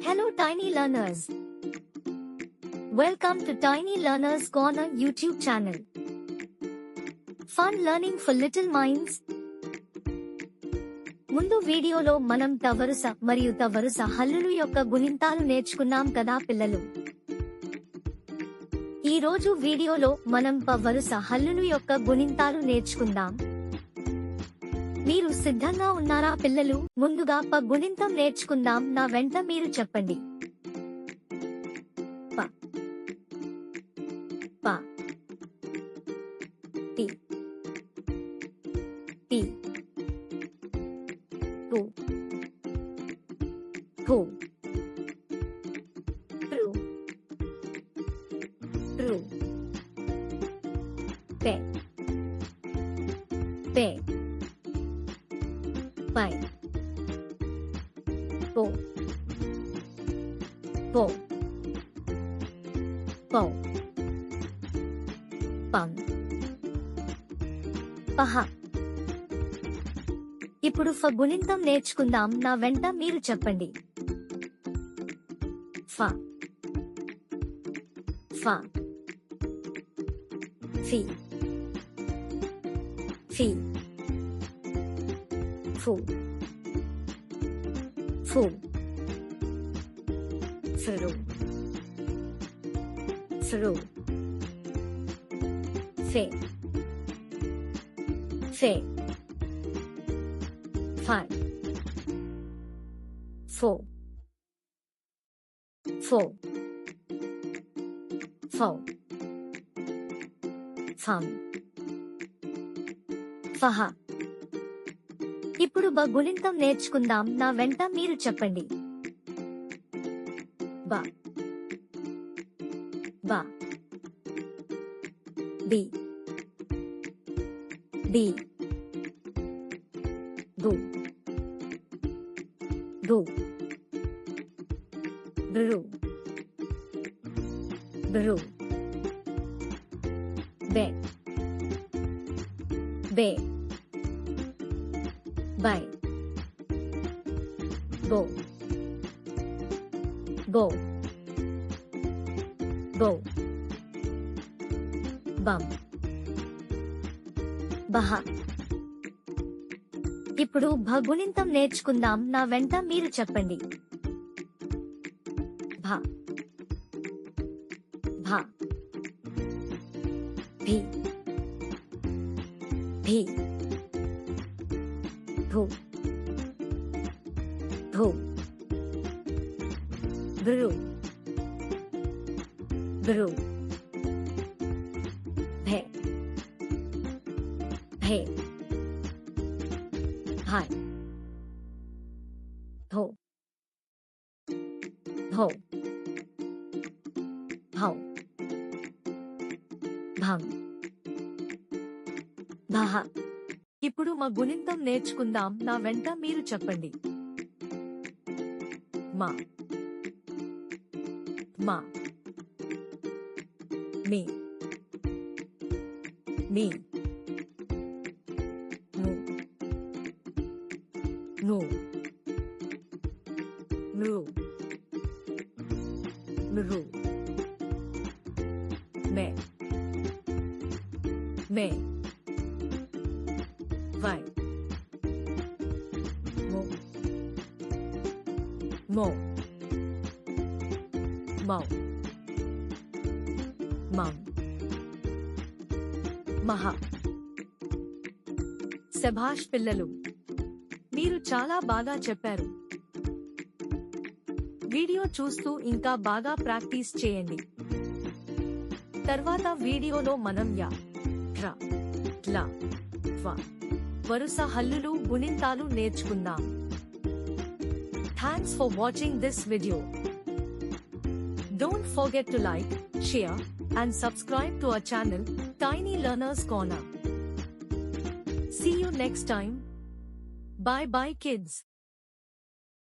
Hello Tiny Learners. Welcome to Tiny Learners Corner YouTube channel. Fun learning for little minds. ముందు వీడియోలో మనం తవరుస మరియు తవరుస హల్లులు యొక్క గుణింతాలు నేర్చుకున్నాం కదా పిల్లలు. ఈ రోజు వీడియోలో మనం పవరుస హల్లులు యొక్క గుణింతాలు నేర్చుకుందాం. మీరు సిద్ధంగా ఉన్నారా పిల్లలు? ముందుగా ప గుణింతం నేర్చుకుందాం. నా వెంట మీరు చెప్పండి. ప ప టి టి పు పు రు రు పె పె పై పో పో పో పం పహ. ఇప్పుడు ఫ గుణింతం నేర్చుకుందాం. నా వెంట మీరు చెప్పండి. ఫ ఫ ఫి ఫి ఫు ఫు ఫరు ఫరు ఫె ఫె ఫై ఫో ఫో ఫౌ ఫం ఫహ. ఇప్పుడు బ గుణింతం నేర్చుకుందాం. నా వెంట మీరు చెప్పండి. బ బ బి బి గు గు బ్రు బ్రు బె బె బై బో బో బో బం బహ. ఇప్పుడు భ గుణింతం నేర్చుకుందాం. నా వెంట మీరు చెప్పండి. భ భ భి భి భూ భూ బ్రు బ్రు భే భే భాయ్ భో భో భౌ భం భహ. ఇప్పుడు మా గుణింతం నేర్చుకుందాం. నా వెంట మీరు చెప్పండి. మా మా మీ మీ ను ను ను ను మే మే vai mo mo mau mam మహా. శభాష్ పిల్లలు, మీరు చాలా బాగా చెప్పారు. వీడియో చూస్తూ ఇంకా బాగా ప్రాక్టీస్ చేయండి. తర్వాత వీడియోలో మనం యా ర ల వ వరుస హల్లులు గుణింతాలు నేర్చుకుందాం. Thanks for watching this video. Don't forget to like, share, and subscribe to our channel, Tiny Learners Corner. See you next time. Bye bye kids.